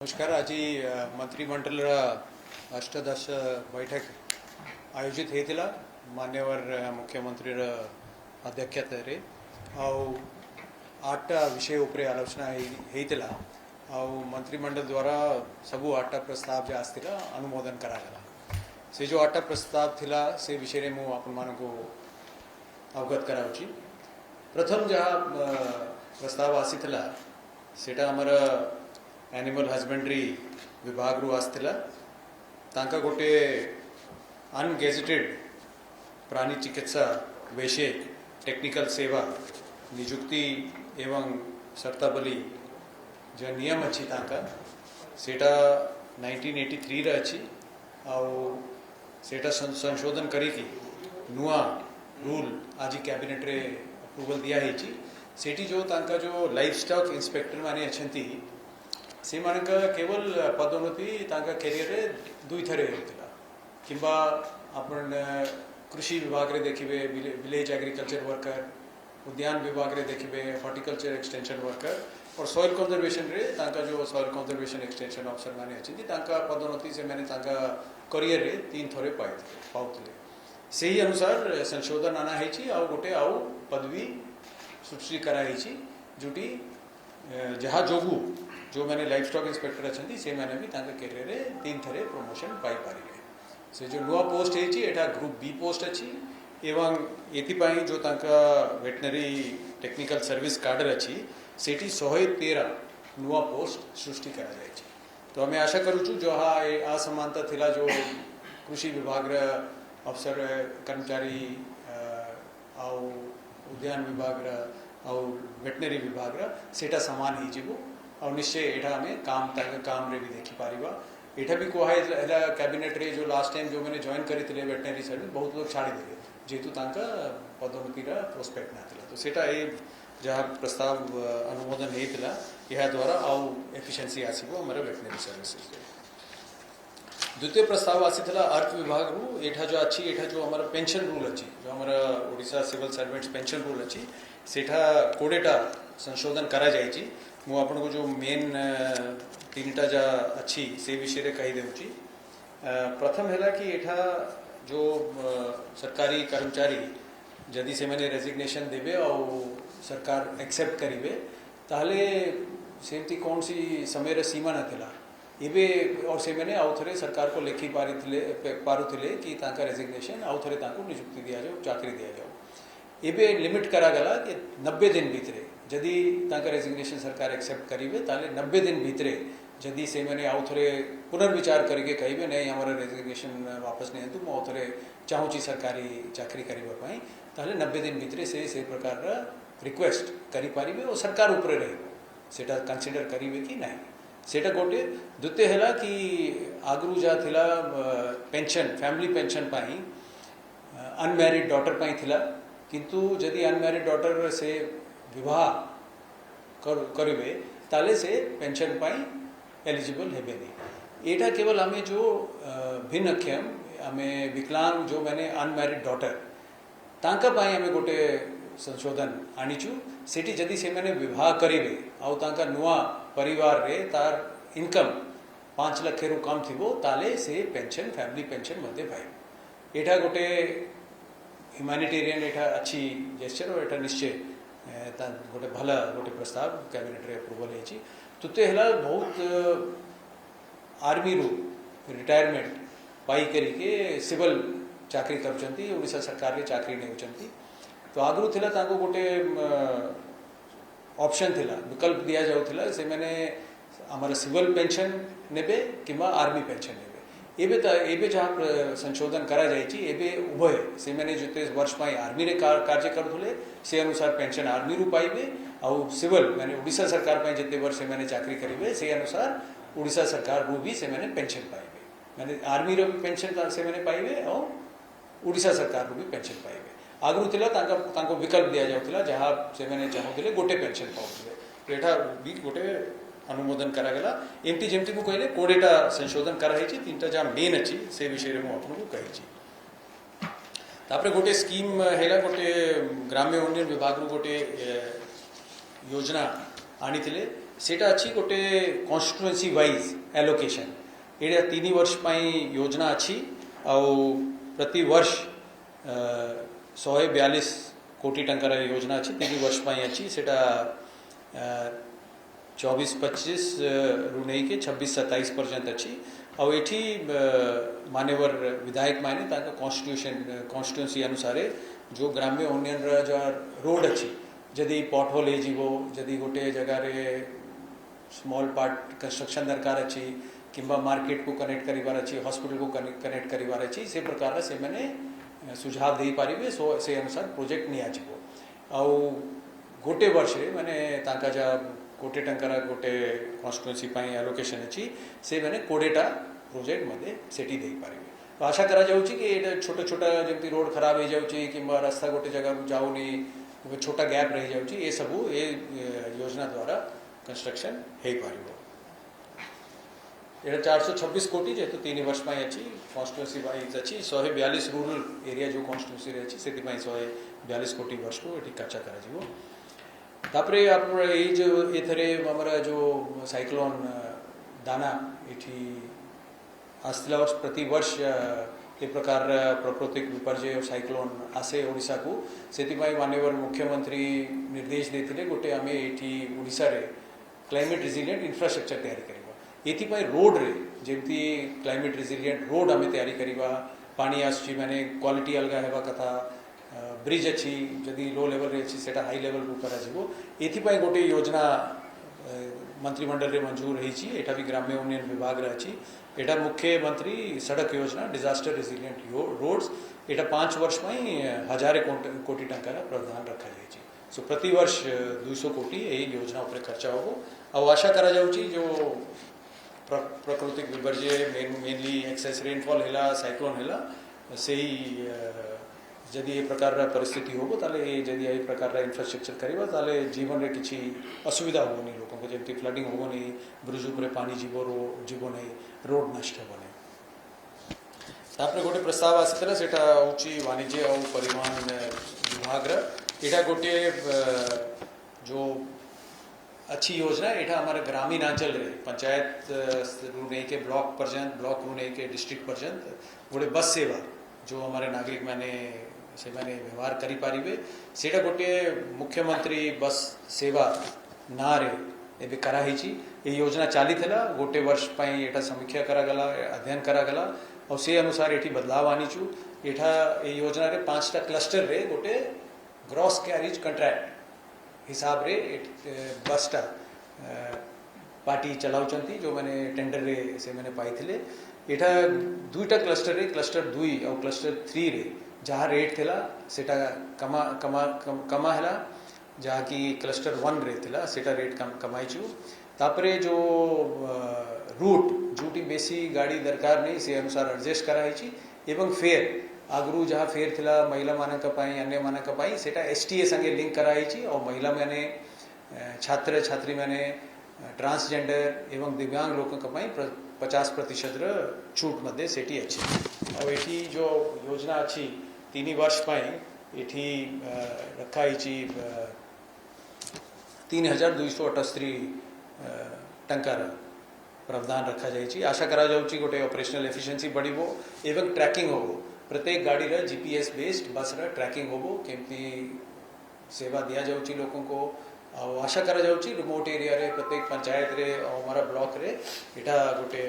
नमस्कार। आज मंत्रिमंडल अष्टदश बैठक आयोजित होता मान्यवर मुख्यमंत्री अध्यक्षतारे आठ विषय उपरे आलोचना होता मंत्रिमंडल द्वारा सबू आठटा प्रस्ताव जो आसला अनुमोदन करागला। से जो आठटा प्रस्ताव थिला से विषय में मुझे आपण मानक अवगत कराऊची। प्रथम जहाँ प्रस्ताव आसीला सेटा आमर एनिमल हजबेंड्री विभाग रु आसला। तांका गोटे अनगेजेटेड प्राणी चिकित्सा वैषयिक टेक्निकल सेवा निजुक्ति एवं शर्तावली जो नियम अच्छी तांका सेटा 1983 रे अच्छी सेटा संशोधन करिकी नुआ रूल आज कैबिनेट रे अप्रूवल दिया है। सेठी जो तांका जो लाइफ स्टॉक इंस्पेक्टर माने अच्छी से मानक केवल पदोन्नति तांका कैरियर रे दुई थरे होता किंबा अपन कृषि विभाग रे देखिबे विलेज एग्रीकल्चर वर्कर, उद्यान विभाग रे देखिबे हॉर्टिकल्चर एक्सटेंशन वर्कर और सॉइल कंजर्वेशन रे तांका जो सॉइल कंजर्वेशन एक्सटेंशन ऑफिसर माने अछि तांका पदोन्नति से मैंने तांका करियर रे तीन थरे पाउतले। से ही अनुसार संशोधन आना है आ गोटे आउ पदवी सृष्टि करा है जोटी जहाँ जोगु जो मैंने लाइफ स्टॉक इंस्पेक्टर अच्छी से मैंने भी कैरियर रे तीन थरे प्रमोशन पाई पारे। से जो नुआ पोस्ट है ग्रुप बी पोस्ट अच्छी एवं एथिपाई जो तांका वेटनरी टेक्निकल सर्विस कार्डर अच्छी सेठी 113 नुआ पोस्ट सृष्टि करा जाए। तो हमें आशा करूँ जो हाँ असमानता थिला जो कृषि विभाग अफसर कर्मचारी आउ उद्यान विभाग आउ वेटनरी विभाग सेटा समान ही जीवो और निश्चय एठा हमें काम रे भी देखी पारिबा। एठा भी कहा कैबिनेट रे जो लास्ट टाइम जो मैंने जॉइन करी थिले वेटनरी सर्विस बहुत लोग छाड़ी देले जेतु तांका पदोन्नति प्रोस्पेक्ट ना थिला। तो सेटा ए जहाँ प्रस्ताव अनुमोदन होता यह द्वारा आउ एफिशिएंसी आसीबो हमर वेटनरी सर्विसेज। द्वितीय प्रस्ताव आसीला अर्थ विभाग रु एठा जो अच्छी एठा जो हमारा पेंशन रूल अच्छी जो हमारा Odisha civil servants pension rule अच्छी सेठा कोडेटा संशोधन करा जाए। मु आपन को जो मेन तीनटा जा अच्छी से विषय रे कही देउची। प्रथम हैला कि एठा जो सरकारी कर्मचारी जदि से मैंने रेजिग्नेशन देबे और सरकार एक्सेप्ट करिवे ताले सेमती कौन सी समय रे सीमा न थिला एबे और से मैंने आउ थरे सरकार को लेखी पारुथिले कि तांका रेजिग्नेशन आउ थरे तांको नियुक्ति दिया जाओ चाकरी दिया जाओ। एबे लिमिट करा गला कि 90 दिन भीतरे जदि तांका रेजिग्नेशन सरकार एक्सेप्ट करिवे ताले 90 दिन भीतरे जदि से मैंने आउ थरे पुनर्विचार करके कहिबे नहीं हमारा रेजिग्नेशन वापस नहीं तुम आउ थरे चाहूची सरकारी चाकरी करिबा पई ताले 90 दिन भीतरे से प्रकार रिक्वेस्ट करि पारिबे और सरकार ऊपर रहिबो सेटा कंसीडर करिवे कि नहीं। सेटा गोटे द्वितीय है कि आगरू जा थिला पेंशन फैमिली पेंशन पाई अनमैरिड डॉटर पाई थिला किंतु जदि अनमैरिड डॉटर से विवाह करिवे ताले से पेंशन पाई एलिजिबल हेबे नहीं। एटा केवल हमें जो भिन्नक्षम हमें विकलांग जो मैंने अनमैरिड डॉटर तांका पाई हमें गोटे संशोधन आनीचु सेठी जदि से मैंने विवाह करिवे आउ तांका नुआ परिवार रे तार इनकम 5 लाख रु कम थिबो ताले से पेंशन फैमिली पेंशन मध्य भाई। एठा गोटे ह्यूमैनिटेरियन एठा अच्छी जेस्चर और एठा निश्चय गोटे भला गोटे प्रस्ताव कैबिनेट रे अप्रूवल है। तृतीय है बहुत आर्मी रु रिटायरमेंट पाई करिके सिविल चाकरी करछंती ओडिशा सरकार रे चाकरी नेउछंती। तो आगु थिला ताको गोटे ऑप्शन थिला विकल्प दिया जाउथिला से मैंने हमारा सिविल पेंशन नेबे किंबा आर्मी पेंशन नेबे। एबे जहाँ संशोधन करा जाइछि एबे उभय से मैंने जते वर्ष पाई आर्मी रे कार्य करथुले से अनुसार पेंशन आर्मी रु पाइबे और सिविल मैंने ओडिशा सरकार पाई जते वर्ष से मैंने चाकरी करिवे से अनुसार ओडिशा सरकार रु भी से मैंने पेंशन पाइबे मैंने आर्मी रो भी पेंशन से मैंने पाइबे और ओडिशा सरकार रु भी पेंशन पाइबे। आगु थिला तांको विकल्प दिया जाउथिला जहाँ से मैंने चाहूले गोटे पेंशन पाउथिले। तो एठा भी गोटे अनुमोदन करागला एमती जेमती को कहले कोडेटा संशोधन कराई तीनटा जहाँ मेन अच्छी से विषय में आपको कही। तापरे गोटे स्कीम है गोटे ग्राम्य उन्नयन विभाग गोटे योजना आनी सेटा अच्छी गोटे कन्स्टिट्युएंसी वाइज एलोकेशन एटा 3 वर्ष पाई योजना अच्छी आउ प्रति वर्ष 142 कोटी टंकार योजना अच्छी 3 वर्ष पाई अच्छी सेटा 24-25 रु नहीं के 26-27 पर्यंत अच्छी आउ एठी मान्यवर विधायक माने ताका कॉन्स्टिट्यूएंसी अनुसार जो ग्राम्य उन्नयन जो रोड अच्छी जदि पॉट होल हो जदि गोटे जगह रे स्मॉल पार्ट कंस्ट्रक्शन दरकार अच्छी किंबा मार्केट को कनेक्ट करिवार अच्छी हॉस्पिटल को कनेक्ट करिवार अच्छी से प्रकार से मैंने सुझाव दे पारिबे सो से अनुसार प्रोजेक्ट नहीं आजिबो आउ गोटे वर्ष रे माने ताका जा कोटे टंकार गोटे कॉन्स्टिट्यूएंसी पाई एलोकेशन अच्छी से मैंने 20टा प्रोजेक्ट मध्ये सेटी दे पारिबे तो आशा करा जाउची कि एटा छोटा छोटा जमती रोड खराब हो जाउची किंबा रास्ता गोटे जगह जाउनी छोटा गैप रही जाउची ए सबू ए योजना द्वारा कंस्ट्रक्शन हे पारिबो एटा 426 कोटी जेतु 3 वर्ष पाई अच्छी कॉन्स्टिट्यूएंसी वाइज अच्छी 142 रूरल एरिया जो कॉन्स्टिट्यूएंसी रे अच्छी सेति पाई 142 कोटी वर्ष को एटी खर्चा करा जिवो तापरे आपरे ए जो एथरे हमरा जो साइक्लोन दाना एठी आस्थिला वर्ष प्रति वर्ष ए प्रकार प्राकृतिक विपर्यय साइक्लोन आसे ओडिसा को सेति पाई माननीय मुख्यमंत्री निर्देश देथिले गोटे आमे एठी ओडिसा रे क्लाइमेट रेजिलिएंट इंफ्रास्ट्रक्चर तैयारी करबा एथि पाई रोड रे जेमती क्लाइमेट रेजिलिएंट रोड आमे तैयारी करबा पानी आसी माने क्वालिटी अलगा हेबा कथा ब्रिज अच्छी जदि लो लेवल रे अच्छी सेटा हाई लेवल को करा जिवो एथि पाई गोटे योजना मंत्रिमंडल रे मंजूर रही छी एटा भी ग्राम्य उन्नयन विभाग रे अछि एटा मुख्यमंत्री सड़क योजना डिजास्टर रेजिलिएंट रोड्स एटा 5 वर्ष पाई 1000 कोटी टंका प्रावधान रखा जाय छी सो प्रति वर्ष 200 कोटी एही योजना ऊपर खर्चा होबो आ आशा करा जाउची जो प्राकृतिक विपर्यय मेनली एक्सेस रेनफॉल हैला साइक्लोन हैला सेही जदि ए प्रकार परिस्थिति होबो ताले जदि ए प्रकार इंफ्रास्ट्रक्चर करिबा ताले जीवन रे किछि असुविधा होबनी लोक को जेमति फ्लडिंग होबनी ब्रिज ऊपर पानी जीवन रोड नष्ट होबनी तापरे गोटे प्रस्ताव आसीतला सेटा उची वाणिज्य और परिवहन विभाग रा एटा गोटे जो अच्छी योजना एटा हमारे ग्रामीण अंचल रे पंचायत रू नहीं के ब्लॉक पर्यंत ब्लॉक रू नहीं के डिस्ट्रिक्ट पर्यंत गोटे बस सेवा जो हमारे नागरिक माने से माने व्यवहार करी पारिबे सेटा गोटे मुख्यमंत्री बस सेवा ना रे एबे करा हिची ए योजना चाली थला गोटे वर्ष पाई एटा समीक्षा करा गला अध्ययन करा गला और से अनुसार एठी बदलाव आनी छु एठा ए योजना रे 5टा क्लस्टर रे गोटे ग्रॉस कैरेज कॉन्ट्रैक्ट हिसाब रे बसटा पार्टी चलाउचंती जो मैंने टेंडर रे से मैंने पाई थिले एठा 2टा क्लस्टर रे क्लस्टर 2 और क्लस्टर 3 रे जहाँ रेट थिला सेटा कमा हैला जहाँ की क्लस्टर 1 रे थिला सेटा रेट कमाई छु तापरे जो रूट जोटी बेसी गाड़ी दरकार नहीं से अनुसार एडजस्ट कराई छी एवं फेयर आगरू जहाँ फेयर थिला महिला मानक पाई अन्य मानक पाई सेटा एसटीए संगे लिंक कराई छी और महिला माने छात्र छात्री माने ट्रांसजेंडर एवं दिव्यांग लोक पाई 50% छूट मध्ये सेठी अच्छी और एठी जो योजना अच्छी 3 वर्ष पाई एठी रखा ही 3278 टंकार प्रावधान रखा जाए आशा करा जाउची गोटे ऑपरेशनल एफिशिएंसी बढ़िबो एवं ट्रैकिंग होबो प्रत्येक गाड़ी रे जीपीएस बेस्ड बस रे ट्रैकिंग होबो केमती सेवा दिया जाउची लोगों को और आशा करा जाउची रिमोट एरिया रे प्रत्येक पंचायत रे और हमारा ब्लॉक रे एटा गोटे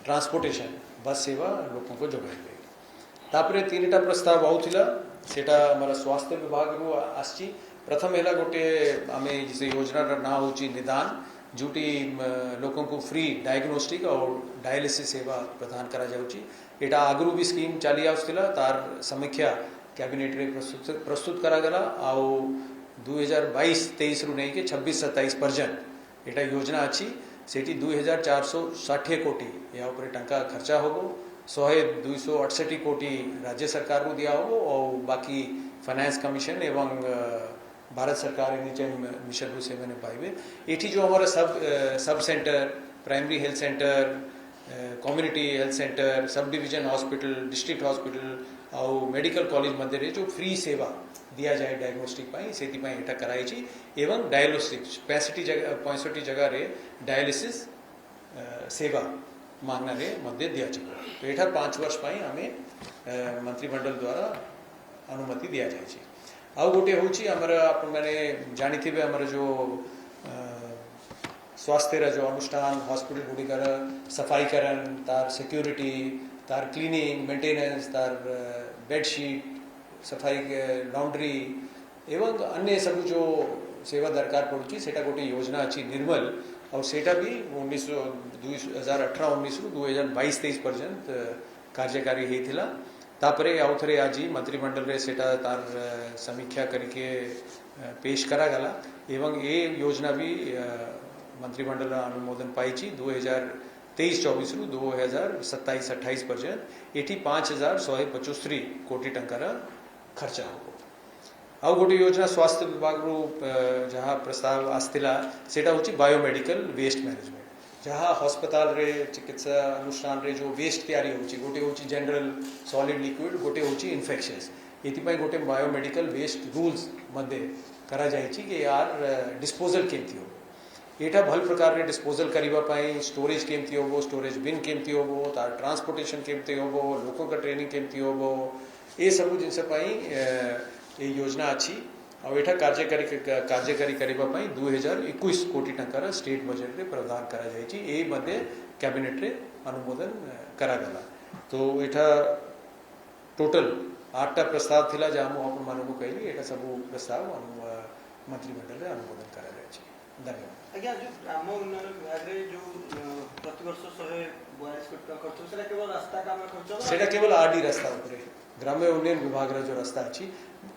ट्रांसपोर्टेशन बस सेवा लोगों को जोगाइबे तापरे 3टा प्रस्ताव आउथिला सेटा हमारा स्वास्थ्य विभाग रो आसी प्रथम हैला गोटे आमे जैसे योजना रा ना होची निदान जोटी लोगों को फ्री डायग्नोस्टिक और डायलिसिस सेवा प्रदान करा जाउची एटा आगरू भी स्कीम चाली आउथिला तार समीक्षा कैबिनेट रे प्रस्तुत करा गला आउ 2022-23 रु नहीं के 26-27 पर्यंत एटा योजना अच्छी सेठी 2460 कोटी या ऊपर टंका खर्चा होगो 268 कोटी राज्य सरकार को दिया होगो और बाकी फाइनेंस कमीशन एवं भारत सरकार नीचे मिशन से मैंने पाइबे एठी जो हमारा sub centre primary health centre community health centre sub division hospital district hospital आउ मेडिकल कॉलेज मध्य जो फ्री सेवा दिया जाए डायग्नोस्टिक से एटा कराई एवं डायलिसिस 65 जगह रे डायलिसिस सेवा मांगना रे मध्य दिया जाए तो एटा 5 वर्ष आम मंत्रिमंडल द्वारा अनुमति दिया जाए। आउ गोटे हूँ आप मैंने जानी आमर जो स्वास्थ्य जो अनुष्ठान हॉस्पिटल गुड़िकर सफाईकरण तार सिक्योरिटी तार क्लीनिंग मेंटेनेंस तार बेडशीट सफाई लॉन्ड्री एवं अन्य सब जो सेवा दरकार पड़ुची सेटा गोटे योजना अच्छी निर्मल और सेटा भी 2018-19 रु 2022-23 पर्यंत कार्यकारी होता तापरे आउ थे आज मंत्रिमंडल रे सेटा तार समीक्षा करके पेश करागला एवं ये योजना भी मंत्रिमंडल अनुमोदन पाई 2023-24 रु 2027-28 पर्यंत ये 5175 कोटी टंकार खर्चा हो। आउ गोटे योजना स्वास्थ्य विभाग रू जहाँ प्रस्ताव आसला सेटा हूँ बायोमेडिकल वेस्ट मैनेजमेंट जहाँ हस्पताल रे चिकित्सा अनुष्ठान रे जो वेस्ट तैयारी होची गोटे हूँ जनरल सॉलिड लिक्विड गोटे हूँ इन्फेक्शंस ये गोटे बायोमेडिकल वेस्ट रूल्स मध्य करा जाए कि यार डिस्पोजल केमती हो एटा भल प्रकार रे डिस्पोजल करने स्टोरेज केमती हो स्टोरेज बिन केमती हो तार ट्रांसपोर्टेशन केमती हो लोकों का ट्रेनिंग केमती हो ये सब जिनस ये योजना अच्छी और एटा कार्यकारी करने 2021 कोटी टंकार स्टेट बजेट रे प्रावधान करा जायछि ए मध्य कैबिनेट रे अनुमोदन करागला तो एटा टोटल 8टा प्रस्ताव थिला जहाँ मुझे आपको कहली एटा सब प्रस्ताव मंत्रिमंडल रे अनुमोदन करा जायछि। धन्यवाद। आज्ञा जो ग्राम उन्नयन विभाग रे जो प्रतिवर्ष 142 कोटी टका खर्च सेटा केवल रास्ता काम खर्च सेटा केवल आरडी रास्ता ऊपर ग्राम्य उन्नयन विभाग रा जो रास्ता अच्छी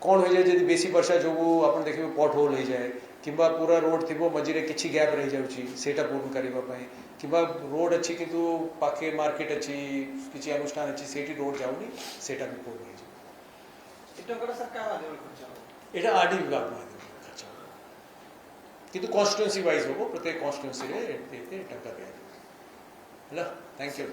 कौन हो जाए जब बेसी वर्षा जो आप देखिए पट होल हो जाए कि पूरा रोड थी मझे किसी गैप रही जाटा पूर्ण करने कि रोड अच्छी किंतु पाखे मार्केट अच्छी किसी अनुष्ठान अच्छी से रोड जाऊनी सेटा भी पूर्ण हो जाए आरडी विभाग माध्यम खर्च किंतु कॉन्स्टिट्यूएंसी वाइज हो प्रत्येक कॉन्स्टिट्यूएंसी रे टंका दिया। Thank you.